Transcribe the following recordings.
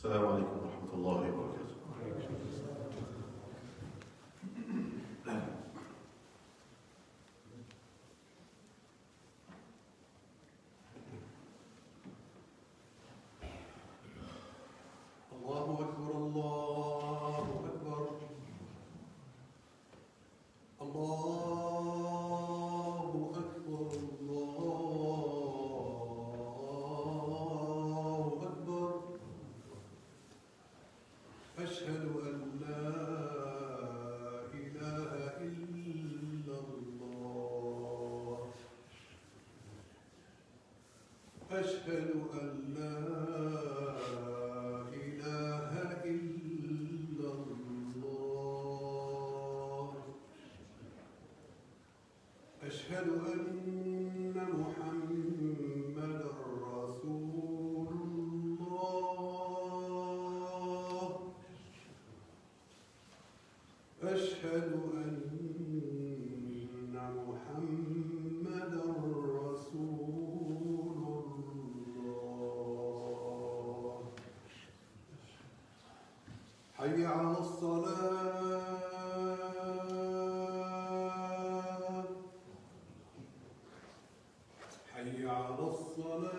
السلام عليكم ورحمة الله وبركاته. الله أكبر الله أكبر الله أكبر الله أكبر أشهد أن لا إله إلا الله أشهد أن لا إله إلا الله أشهد أن محمدا رسول الله أشهد أن محمدا رسول الله حي على الصلاة حي على الصلاة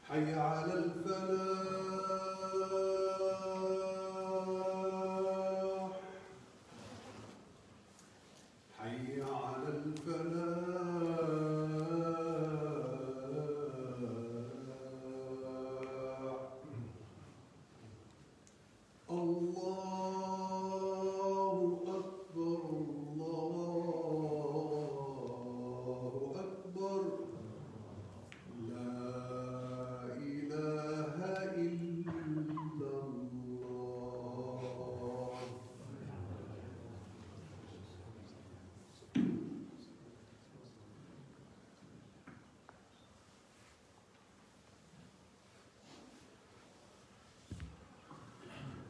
حي على الفلاح حي على الفلاح الله أكبر الله أكبر لا إله إلا الله.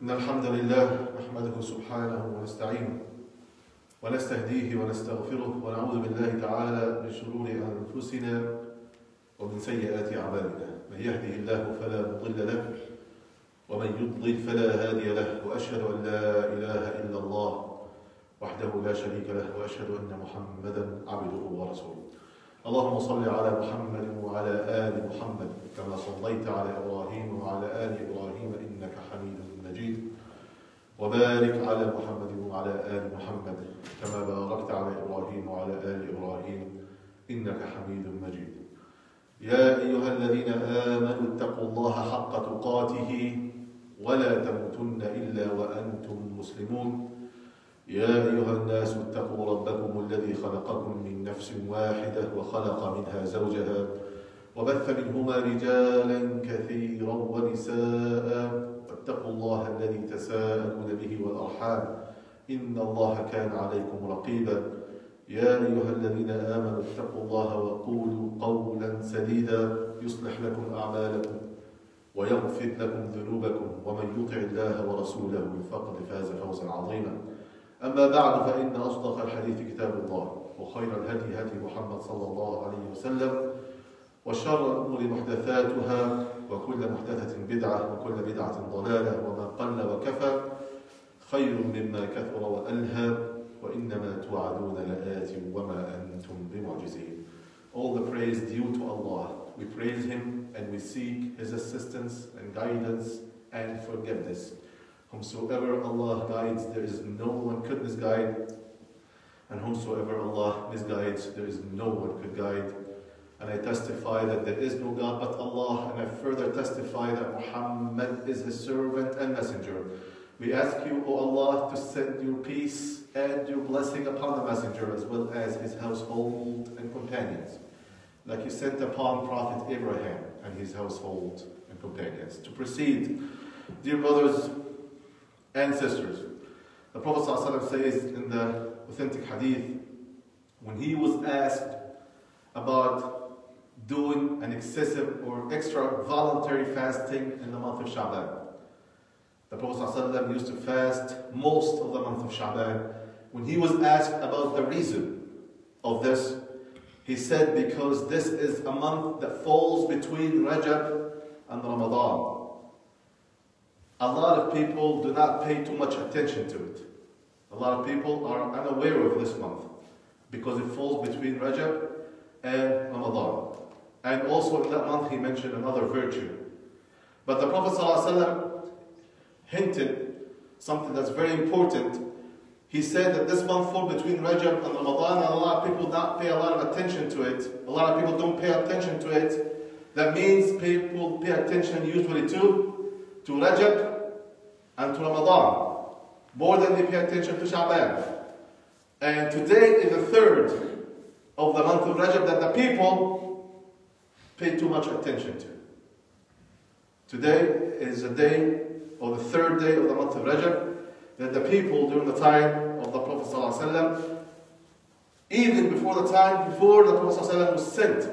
إن الحمد لله نحمده سبحانه ونستعينه ونستهديه ونستغفره ونعوذ بالله تعالى من شرور أنفسنا ومن سيئات أعمالنا من يهده الله فلا مضل له ومن يضلل فلا هادي له وأشهد أن لا إله إلا الله وحده لا شريك له وأشهد أن محمدا عبده ورسوله. اللهم صل على محمد وعلى آل محمد كما صليت على إبراهيم وعلى آل إبراهيم إنك حميد مجيد وبارك على محمد وعلى آل محمد كما باركت على إبراهيم وعلى آل إبراهيم إنك حميد مجيد. يا أيها الذين آمنوا اتقوا الله حق تقاته ولا تموتن إلا وأنتم مسلمون. يا أيها الناس اتقوا ربكم الذي خلقكم من نفس واحدة وخلق منها زوجها وبث منهما رجالا كثيرا ونساء واتقوا الله الذي تساءلون به والأرحام إن الله كان عليكم رقيبا. يا أيها الذين آمنوا اتقوا الله وقولوا قولا سديدا يصلح لكم أعمالكم ويغفر لكم ذنوبكم ومن يطع الله ورسوله فقد فاز فوزا عظيما. أما بعد فإن أصدق الحديث كتاب الله وخير الهدي هدي محمد صلى الله عليه وسلم وشر الأمور محدثاتها وكل محدثة بدعة وكل بدعة ضلالة وما قل وكفى خير مما كثر وألهى وإنما توعدون لآت وما أنتم بمعجزين. All the praise due to Allah. We praise Him and we seek His assistance and guidance and forgiveness. Whomsoever Allah guides, there is no one could misguide, and whomsoever Allah misguides, there is no one could guide. And I testify that there is no God but Allah, and I further testify that Muhammad is His servant and messenger. We ask you, O Allah, to send your peace and your blessing upon the messenger as well as his household and companions, like you sent upon Prophet Abraham and his household and companions. To proceed, dear brothers and sisters, the Prophet ﷺ says in the authentic hadith, when he was asked about doing an excessive or extra voluntary fasting in the month of Sha'ban, the Prophet ﷺ used to fast most of the month of Sha'ban. When he was asked about the reason of this? He said, because this is a month that falls between Rajab and Ramadan. A lot of people do not pay too much attention to it. A lot of people are unaware of this month because it falls between Rajab and Ramadan. And also in that month he mentioned another virtue. But the Prophet ﷺ hinted something that's very important. He said that this month falls between Rajab and Ramadan, and a lot of people don't pay a lot of attention to it. A lot of people don't pay attention to it. That means people pay attention usually to Rajab and to Ramadan, more than they pay attention to Sha'ban. And today is the third of the month of Rajab that the people pay too much attention to. Today is the day, or the third day of the month of Rajab, that the people during the time of the Prophet ﷺ, even before the time before the Prophet ﷺ was sent,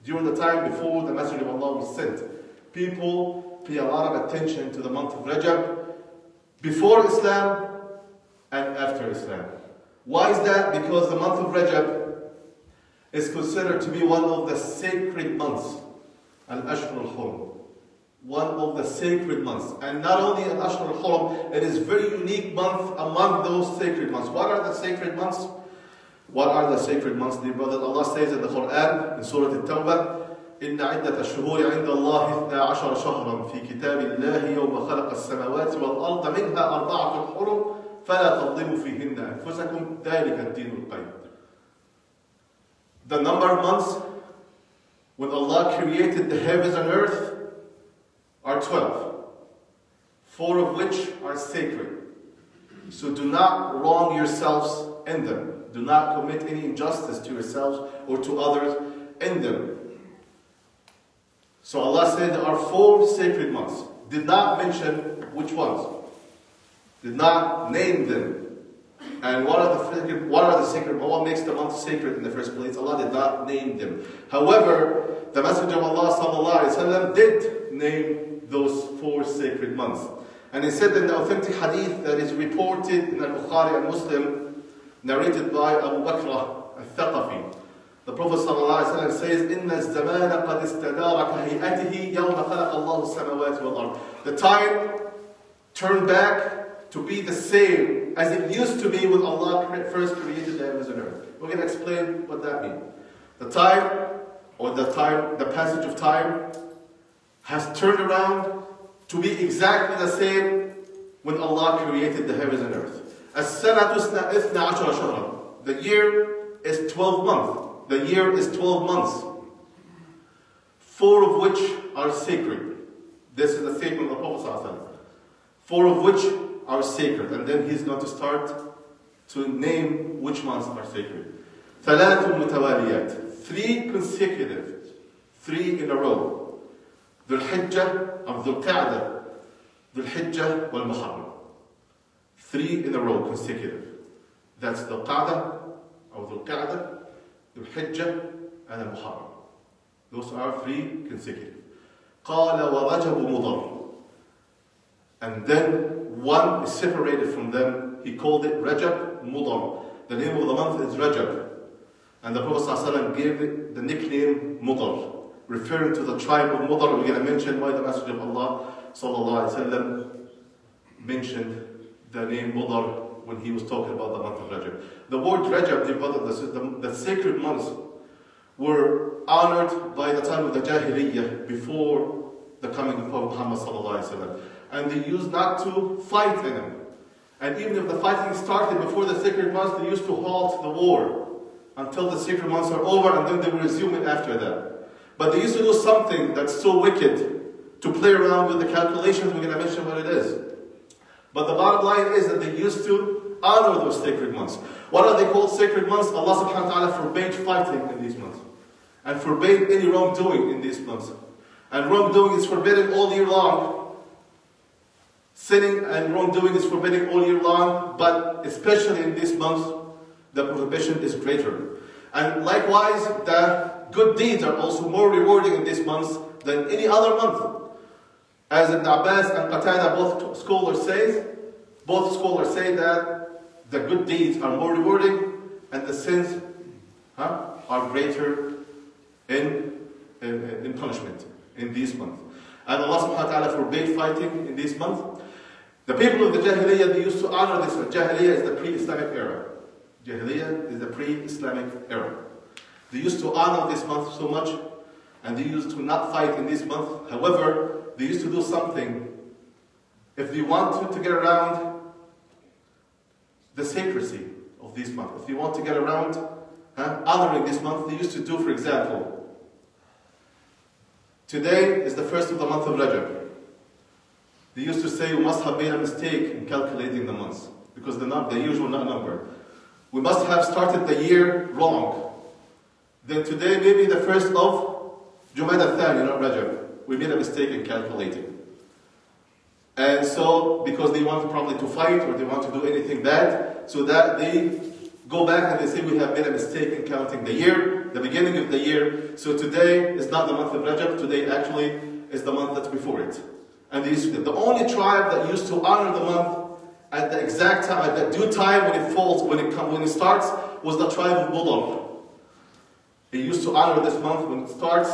during the time before the Messenger of Allah was sent, people pay a lot of attention to the month of Rajab before Islam and after Islam. Why is that? Because the month of Rajab is considered to be one of the sacred months, Al-Ashhur al-Hurum. One of the sacred months. And not only an Ashhur al-Hurum, it is a very unique month among those sacred months. What are the sacred months? What are the sacred months, dear brothers? Allah says in the Quran, in Surah At-Tawbah, إن عدة الشهور عند الله 12 شهرا في كتاب الله يوم خلق السماوات والأرض منها 4 حرم فلا تظلموا فيهن أنفسكم ذلك الدين القيم. The number of months when Allah created the heavens and earth are 12, 4 of which are sacred. So do not wrong yourselves in them. Do not commit any injustice to yourselves or to others in them. So Allah said there are 4 sacred months. Did not mention which ones. Did not name them. And what are the sacred? What makes the month sacred in the first place? Allah did not name them. However, the Messenger of Allah sallallahu alaihi wasallam did name those 4 sacred months. And he said in the authentic hadith that is reported in Al-Bukhari and Muslim, narrated by Abu Bakr al-Thaqafi. The Prophet ﷺ says, إِنَّ الزَّمَانَ قَدْ اسْتَدَارَ كَهِيئَتِهِ يَوْمَ خَلَقَ اللَّهُ السَّمَوَاتِ وَالْأَرْضِ. The time turned back to be the same as it used to be when Allah first created the heavens and earth. We're going to explain what that means. The time, or the passage of time, has turned around to be exactly the same when Allah created the heavens and earth. السَّنَةُ 12 شهرا. The year is 12 months. The year is 12 months. 4 of which are sacred. This is the statement of the Prophet ﷺ. 4 of which are sacred. And then he's going to start to name which months are sacred. ثلاث متواليات. 3 consecutive. 3 in a row. ذو الحجة أو ذو القعدة. ذو الحجة والمحرم. 3 in a row consecutive. That's the Qa'dah or the Qa'dah, the Hijjah and the Muharram. Those are 3 consecutive. قال ورجب مضر. And then one is separated from them. He called it Rajab Mudar. The name of the month is Rajab. And the Prophet ﷺ gave it the nickname Mudar, referring to the tribe of Mudar. We're going to mention why the Messenger of Allah ﷺ mentioned the name Mudar when he was talking about the month of Rajab. The word Rajab, the sacred months, were honored by the time of the Jahiliyyah, before the coming of Prophet Muhammad ﷺ. And they used not to fight in them. And even if the fighting started before the sacred months, they used to halt the war until the sacred months are over, and then they will resume it after that. But they used to do something that's so wicked, to play around with the calculations. We're going to mention what it is. But the bottom line is that they used to honor those sacred months. What are they called sacred months? Allah subhanahu wa ta'ala forbade fighting in these months. And forbade any wrongdoing in these months. And wrongdoing is forbidden all year long. Sinning and wrongdoing is forbidden all year long. But especially in these months, the prohibition is greater. And likewise, the good deeds are also more rewarding in these months than any other month. As Ibn Abbas and Qatada, both scholars say that the good deeds are more rewarding and the sins are greater in punishment in this month. And Allah subhanahu wa ta'ala forbade fighting in this month. The people of the Jahiliyyah, they used to honor this. Jahiliyyah is the pre-Islamic era. Jahiliyyah is the pre-Islamic era. They used to honor this month so much, and they used to not fight in this month. However, they used to do something. If they wanted to get around the sacredcy of this month, if they want to get around honoring this month, they used to do, for example, today is the first of the month of Rajab. They used to say we must have made a mistake in calculating the months, because the usual number. We must have started the year wrong. Then today, maybe the first of Jumuaa Khutbah, Rajab, we made a mistake in calculating. And so, because they want probably to fight or they want to do anything bad, so that they go back and they say we have made a mistake in counting the year, the beginning of the year. So today is not the month of Rajab, today actually is the month that's before it. And the only tribe that used to honor the month at the exact time, at the due time when it falls, when it starts, was the tribe of Mudar. They used to honor this month when it starts.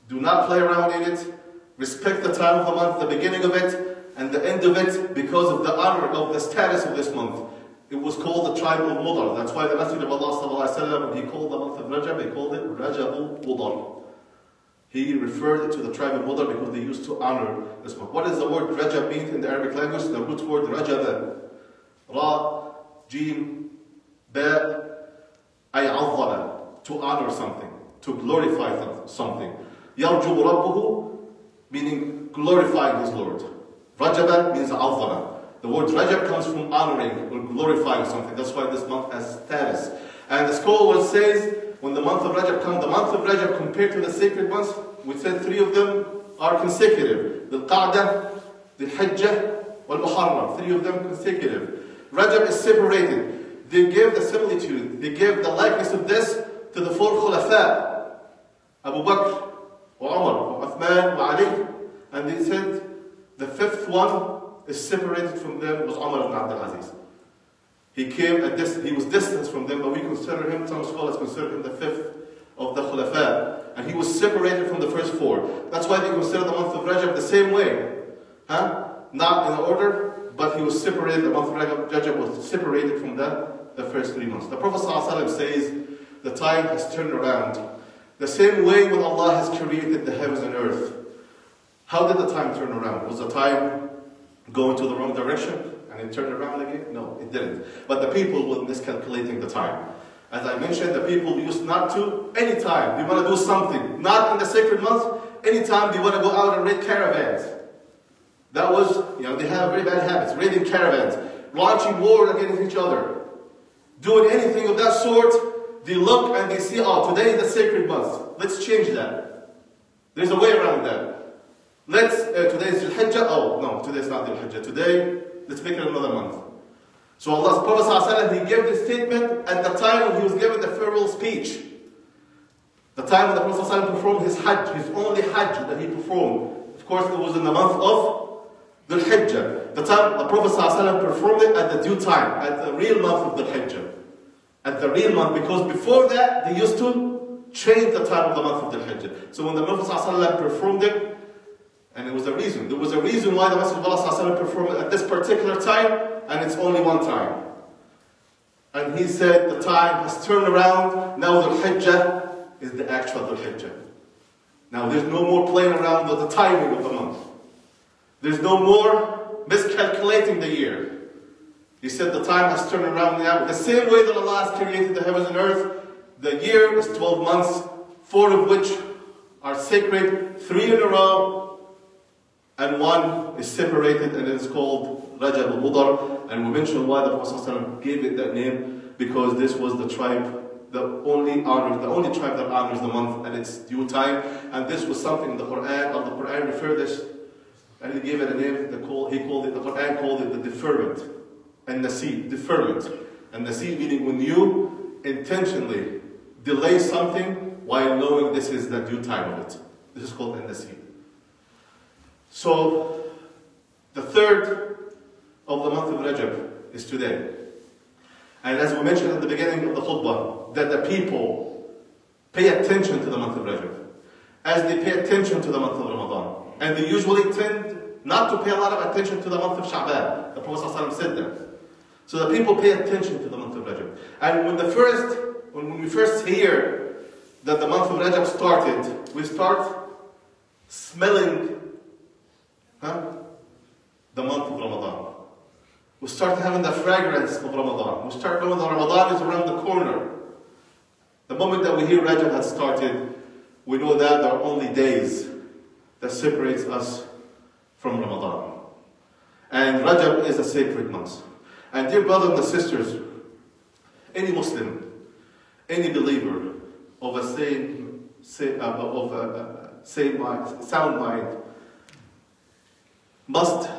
Do not play around in it. Respect the time of the month, the beginning of it, and the end of it, because of the honor of the status of this month. It was called the tribe of Mudar. That's why the Messenger of Allah ﷺ, when he called the month of Rajab, he called it Rajab Mudar. He referred it to the tribe of Mudar because they used to honor this month. What does the word Rajab mean in the Arabic language? The root word Rajab. Ra, Jim, Ba, ay azzala. To honor something, to glorify something. Yarjubu Rabbuhu, meaning glorifying his Lord. Rajab means azzala. The word Rajab comes from honoring or glorifying something. That's why this month has status. And the scholar says, when the month of Rajab comes, the month of Rajab compared to the sacred months, we said 3 of them are consecutive. The Qa'dah, the Hajjah, wal Muharram. 3 of them consecutive. Rajab is separated. They gave the similitude, they gave the likeness of this to the 4 Khulafa. Abu Bakr, wa Umar, wa Uthman, wa Ali. And they said the 5th one is separated from them was Umar ibn Abdul Aziz. He came at this, he was distanced from them, but we consider him, some scholars consider him the 5th of the Khulafa. And he was separated from the first 4. That's why they consider the month of Rajab the same way. Not in order, but he was separated, the month of Rajab was separated from the first 3 months. The Prophet ﷺ says, the time has turned around. The same way when Allah has created the heavens and earth. How did the time turn around? Was the time going to the wrong direction? And it turned around again? No, it didn't. But the people were miscalculating the time. As I mentioned, the people used not to, anytime they want to do something, not in the sacred months, anytime they want to go out and raid caravans. That was, they have very bad habits, raiding caravans, launching war against each other. Doing anything of that sort, they look and they see, oh, today is the sacred month. Let's change that. There's a way around that. Today is Dhul Hijjah. Oh, no, today is not Dhul Hijjah. Today, let's make it another month. So Allah's Prophet ﷺ, he gave this statement at the time when he was giving the farewell speech. The time when the Prophet ﷺ performed his Hajj, his only Hajj that he performed. Of course, it was in the month of Dhul Hijjah. The time the Prophet ﷺ performed it at the due time, at the real month of Dhul Hijjah. At the real month, because before that, they used to change the time of the month of Dhul Hijjah. So when the Prophet ﷺ performed it, and it was a reason. There was a reason why the Messenger of Allah performed it at this particular time, and it's only one time. And he said the time has turned around. Now Dhul Hijjah is the actual Dhul Hijjah. Now there's no more playing around with the timing of the month. There's no more miscalculating the year. He said the time has turned around now. The same way that Allah has created the heavens and earth, the year is 12 months, 4 of which are sacred, 3 in a row, and 1 is separated, and it is called Rajab al-Mudar. And we mentioned why the Prophet ﷺ gave it that name, because this was the tribe, the only tribe that honors the month at its due time. And this was something the Quran referred this, and he gave it a name. The Quran called it the deferment, and naseed, deferment, and naseed meaning when you intentionally delay something while knowing this is the due time of it. This is called naseed. So, the 3rd of the month of Rajab is today. And as we mentioned at the beginning of the khutbah, that the people pay attention to the month of Rajab, as they pay attention to the month of Ramadan. And they usually tend not to pay a lot of attention to the month of Sha'ban. The Prophet ﷺ said that. So the people pay attention to the month of Rajab. And when we first hear that the month of Rajab started, we start smelling the month of Ramadan. We start having the fragrance of Ramadan. We start knowing that Ramadan is around the corner. The moment that we hear Rajab has started, we know that there are only days that separates us from Ramadan. And Rajab is a sacred month. And dear brothers and sisters, any Muslim, any believer of a sound mind must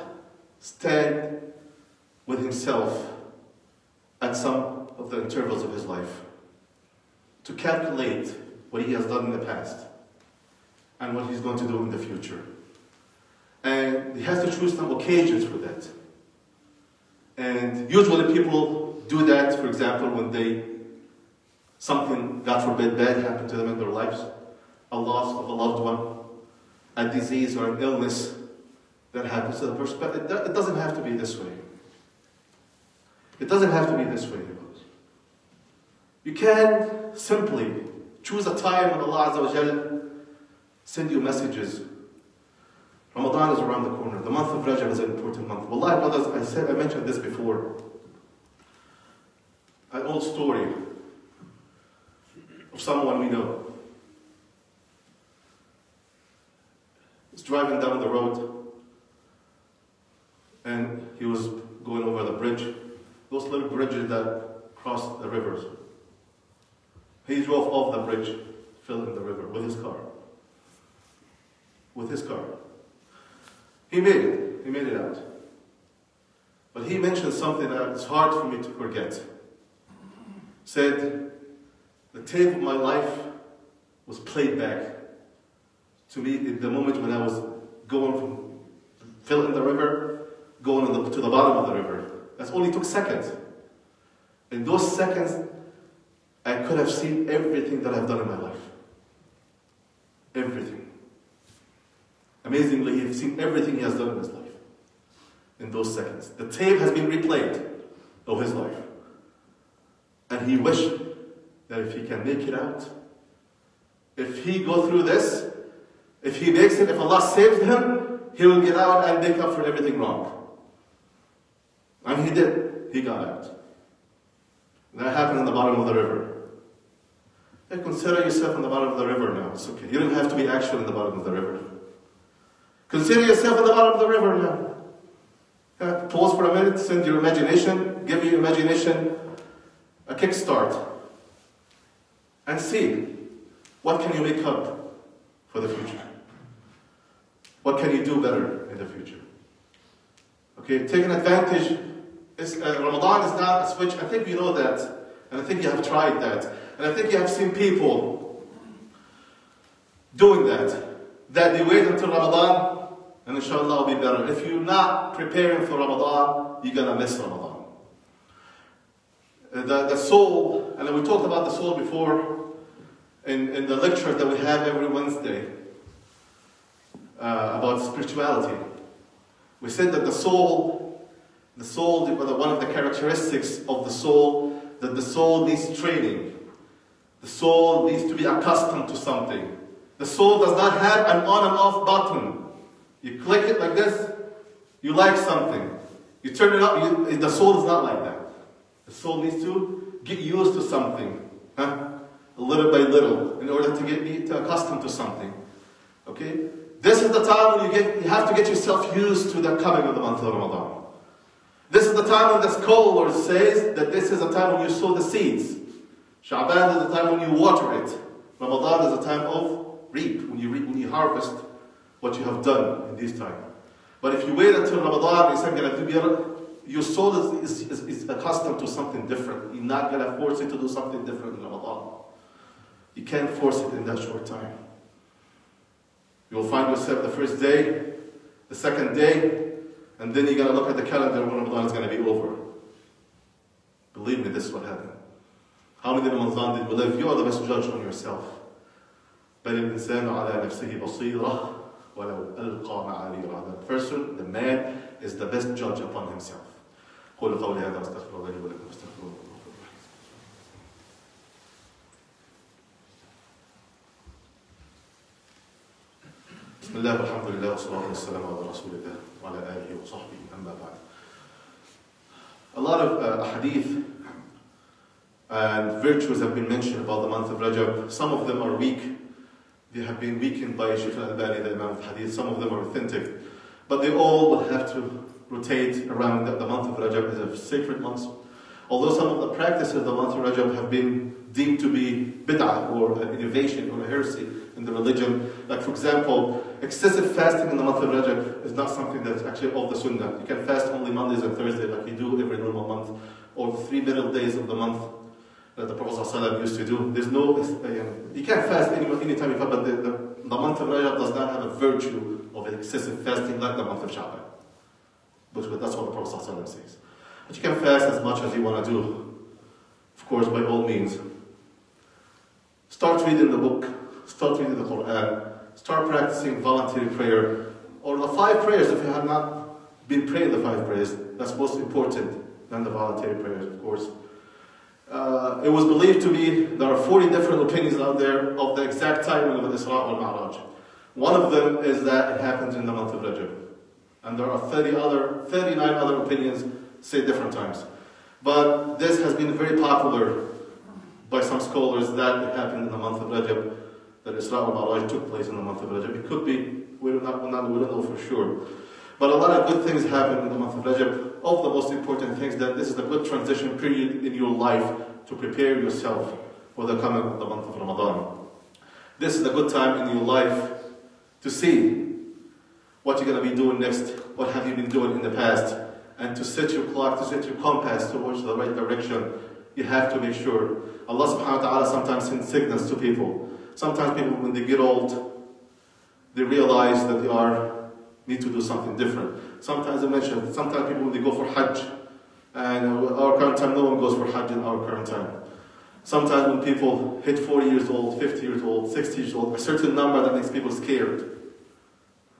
stand with himself at some of the intervals of his life to calculate what he has done in the past and what he's going to do in the future. And he has to choose some occasions for that. And usually people do that, for example, when something, God forbid, bad happened to them in their lives, a loss of a loved one, a disease or an illness that happens to the person. But it doesn't have to be this way. It doesn't have to be this way. You can simply choose a time when Allah Azza wa Jal send you messages. Ramadan is around the corner. The month of Rajab is an important month. Wallahi, brothers, I mentioned this before. An old story of someone we know. He's driving down the road and he was going over the bridge. Those little bridges that cross the rivers. He drove off the bridge, fell in the river with his car. With his car. He made it. He made it out. But he mentioned something that it's hard for me to forget. Said, the tape of my life was played back to me in the moment when I was going from fell in the river, going to the bottom of the river. That only took seconds. In those seconds, I could have seen everything that I've done in my life. Everything. Amazingly, he's seen everything he has done in his life. In those seconds. The tape has been replayed of his life. And he wished that if he can make it out, if he go through this, if he makes it, if Allah saves him, he will get out and make up for everything wrong. And he did. He got out. That happened in the bottom of the river. Hey, consider yourself in the bottom of the river now. It's okay. You don't have to be actually in the bottom of the river. Consider yourself in the bottom of the river now. Pause for a minute, send your imagination, give your imagination a kickstart. And see, what can you make up for the future? What can you do better in the future? Okay, taking advantage. Ramadan is not a switch. I think you know that. And I think you have tried that. And I think you have seen people doing that. That they wait until Ramadan and inshallah will be better. If you're not preparing for Ramadan, you're going to miss Ramadan. The soul, and we talked about the soul before in the lectures that we have every Wednesday about spirituality. We said that the soul, one of the characteristics of the soul, that the soul needs training. The soul needs to be accustomed to something. The soul does not have an on and off button. You click it like this, you like something. You turn it up, the soul is not like that. The soul needs to get used to something, little by little, in order to be accustomed to something. Okay? This is the time when you have to get yourself used to the coming of the month of Ramadan. This is the time when the scholar says that this is the time when you sow the seeds. Sha'ban is the time when you water it. Ramadan is the time of reap, when you harvest what you have done in this time. But if you wait until Ramadan, your soul is accustomed to something different. You're not going to force it to do something different in Ramadan. You can't force it in that short time. You will find yourself the first day, the second day, and then you're going to look at the calendar when Ramadan is going to be over. Believe me, this is what happened. How many Ramadan did we live? You are the best judge on yourself. بل الإنسان على نفسه بصيرة ولو ألقى معاذيره. The person, the man, is the best judge upon himself. قولوا قولي هذا واستغفر الله لي ولكم واستغفروه. بسم الله والحمد لله والصلاة والسلام على رسول الله وعلى آله وصحبه أما بعد. A lot of hadith and virtues have been mentioned about the month of Rajab. Some of them are weak. They have been weakened by Shaykh al-Albani, the Imam of Hadith. Some of them are authentic. But they all will have to rotate around that the month of Rajab is a sacred month. Although some of the practices of the month of Rajab have been deemed to be bid'ah or an innovation or a heresy in the religion. Like for example, excessive fasting in the month of Rajab is not something that's actually of the Sunnah. You can fast only Mondays and Thursdays like you do every normal month, or the 3 middle days of the month that the Prophet ﷺ used to do. There's no, you can't fast any time you can, but the month of Rajab does not have a virtue of excessive fasting like the month of Sha'ban. But that's what the Prophet ﷺ says. But you can fast as much as you want to do. Of course, by all means. Start reading the book, start reading the Quran, start practicing voluntary prayer, or the 5 prayers if you have not been praying the 5 prayers. That's most important than the voluntary prayers, of course. It was believed to be, there are 40 different opinions out there of the exact timing of the Isra wal Mi'raj. One of them is that it happens in the month of Rajab. And there are 39 other opinions say different times. But this has been very popular by some scholars that it happened in the month of Rajab, that Isra wal Mi'raj took place in the month of Rajab. It could be, we don't know for sure. But a lot of good things happen in the month of Rajab. Of the most important things, that this is a good transition period in your life to prepare yourself for the coming of the month of Ramadan. This is a good time in your life to see what you're going to be doing next, what have you been doing in the past, and to set your clock, to set your compass towards the right direction. You have to make sure. Allah subhanahu wa ta'ala sometimes sends sickness to people. Sometimes people, when they get old, they realize that they need to do something different. Sometimes sometimes people, when they go for Hajj, and our current time, no one goes for Hajj in our current time. Sometimes when people hit 40 years old, 50 years old, 60 years old, a certain number that makes people scared.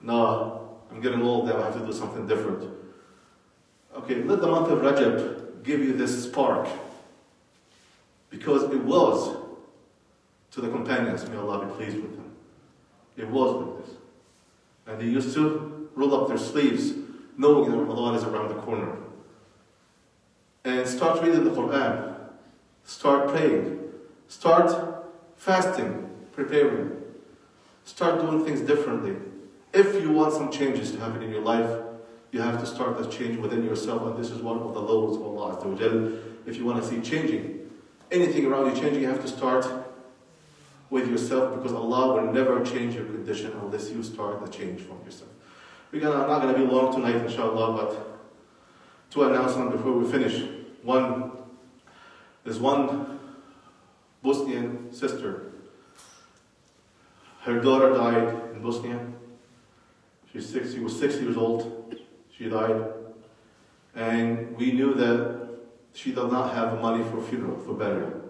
No, I'm getting old now, I have to do something different. Okay, let the month of Rajab give you this spark. Because it was to the companions, may Allah be pleased with them. It was like this. And they used to roll up their sleeves, knowing that Ramadan is around the corner. And start reading the Quran. Start praying. Start fasting, preparing. Start doing things differently. If you want some changes to happen in your life, you have to start that change within yourself, and this is one of the laws of Allah Azza wa Jal. If you want to see changing, anything around you changing, you have to start with yourself, because Allah will never change your condition unless you start the change from yourself. I'm not going to be long tonight, inshallah, but 2 announcements before we finish. There's one Bosnian sister. Her daughter died in Bosnia. She was 6 years old. She died. And we knew that she does not have money for funeral, for burial.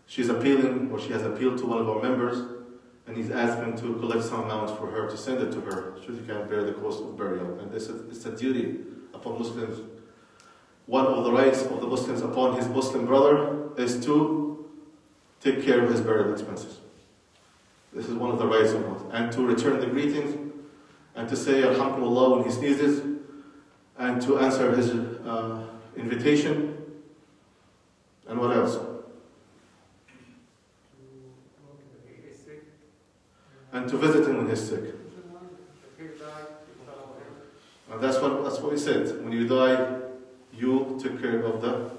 She's appealing, or she has appealed to one of our members, and he's asking to collect some amount for her, to send it to her, so she can bear the cost of burial. And this is a duty upon Muslims. One of the rights of the Muslims upon his Muslim brother is to take care of his burial expenses. This is one of the rights of Muslims. And to return the greetings, and to say Alhamdulillah when he sneezes, and to answer his invitation. And what else? And to visit him when he's sick. And that's what we said. When you die, you take care of the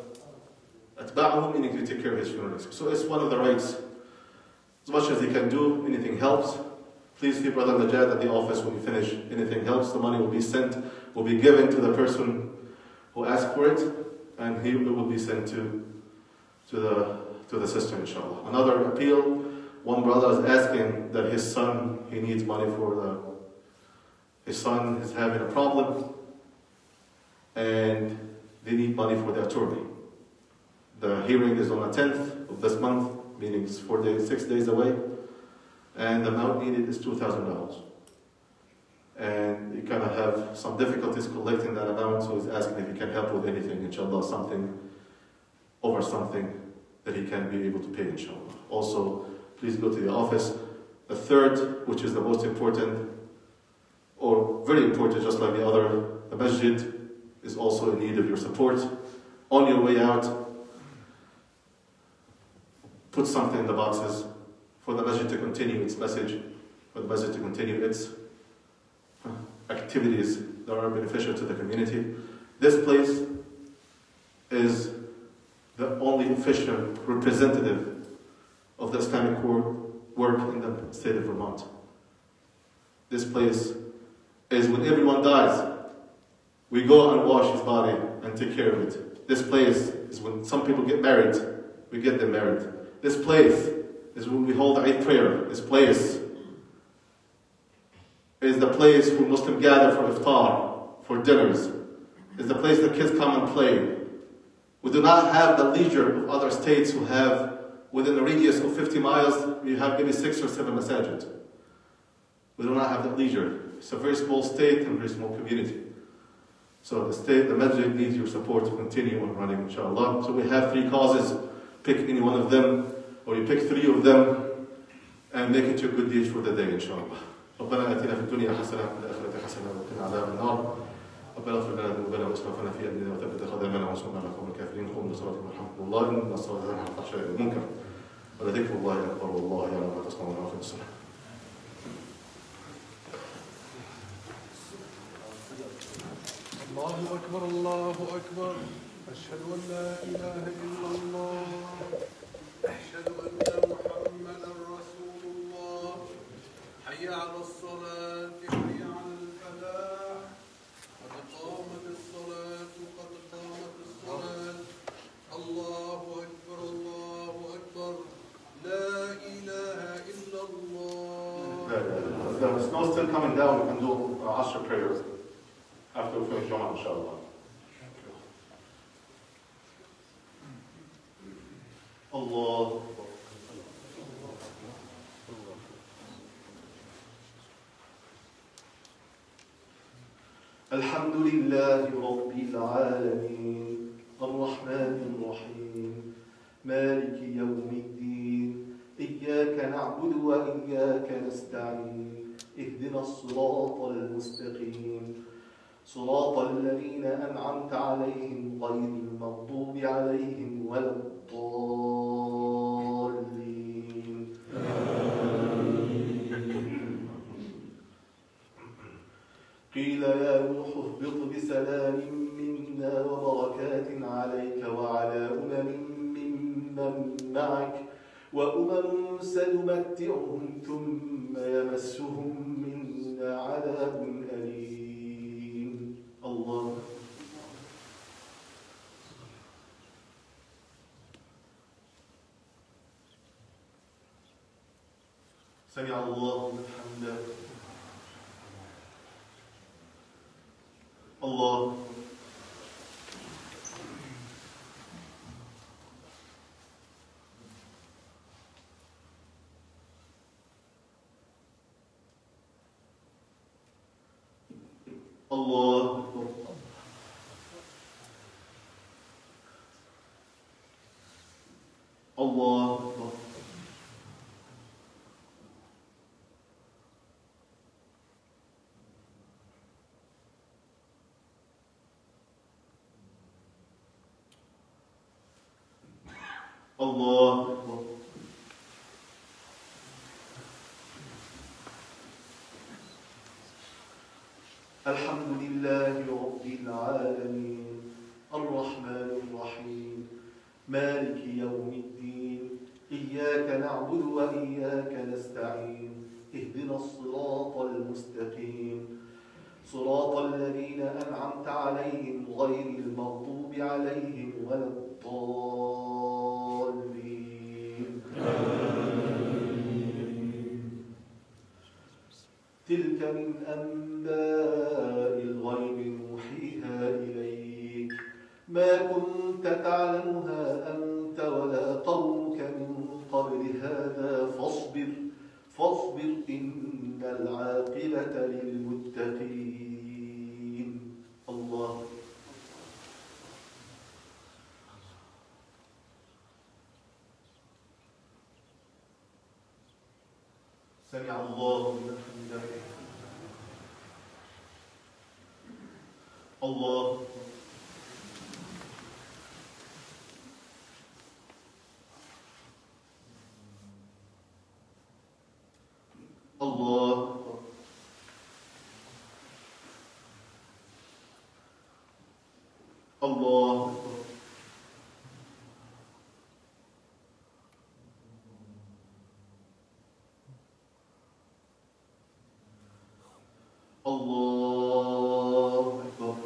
atba'ahu, meaning you take care of his funeral. So it's one of the rights. As much as he can do, anything helps. Please see Brother Rajab at the office when you finish. Anything helps, the money will be sent, will be given to the person who asked for it, and it will be sent to the sister, inshallah. Another appeal, one brother is asking that his son, he needs money for his son is having a problem, and they need money for the attorney. The hearing is on the 10th of this month, meaning it's 6 days away, and the amount needed is $2,000. And he kind of have some difficulties collecting that amount, so he's asking if he can help with anything, inshallah, something that he can be able to pay, inshallah. Also, please go to the office. The third, which is the most important, or very important just like the other, the masjid is also in need of your support. On your way out, put something in the boxes for the masjid to continue its message, for the masjid to continue its activities that are beneficial to the community. This place is the only official representative of the Islamic work in the state of Vermont. This place is when everyone dies, we go and wash his body and take care of it. This place is when some people get married, we get them married. This place is when we hold Eid prayer. This place is the place where Muslims gather for iftar, for dinners. It's the place that kids come and play. We do not have the leisure of other states who have, within a radius of 50 miles, we have maybe 6 or 7 masajid. We do not have that leisure. It's a very small state and a very small community. So the masjid needs your support to continue on running, inshallah. So we have 3 causes. Pick any one of them, or you pick 3 of them, and make it your good deeds for the day, inshallah. ربنا آتنا في الدنيا حسنة وفي الآخرة حسنة وقنا عذاب النار. ربنا اغفر لنا ذنوبنا واسرافنا في أمرنا وثبت أقدامنا وانصرنا على القوم الكافرين. قوموا بصلاتكم يرحمكم الله. إن الصلاة تنهى عن الفحشاء والمنكر ولذكر الله أكبر والله يعلم ما تصنعون. وأقم الصلاة. الله أكبر الله أكبر. أشهد أن لا إله إلا الله. أشهد أن محمدا رسول الله. حي على الصلاة حي على الفلاح. قد قامت الصلاة قد قامت الصلاة. الله أكبر الله أكبر. لا إله إلا الله. The snow's still coming down. We can do Asr prayers after we finish Jumu'ah, inshallah. Allah. الحمد لله رب العالمين الرحمن الرحيم مالك يوم الدين إياك نعبد وإياك نستعين اهدنا الصراط المستقيم صراط الذين أنعمت عليهم غير المغضوب عليهم ولا الضالين. قيل يا نوح اهبط بسلام منا وبركات عليك وعلى ممن معك وأمم سنمتعهم ثم يمسهم منا عذاب أليم. الله. سمع الله لمن حمده. الله. الله أكبر. الله أكبر. الله أكبر. الحمد لله رب العالمين الرحمن الرحيم مالك يوم الدين إياك نعبد وإياك نستعين اهدنا الصراط المستقيم صراط الذين أنعمت عليهم غير المغضوب عليهم ولا الضالين. تلك من أنباء الغيب نوحيها إليك ما كنت تعلمها أنت هذا فاصبر إن العاقبة للمتقين. الله. سمع الله لمن حمده. الله. الله. الله. الله أكبر.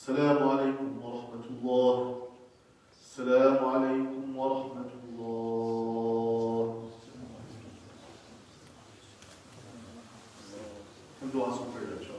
السلام عليكم ورحمة الله. السلام عليكم ورحمة الله. Come to us in prayer,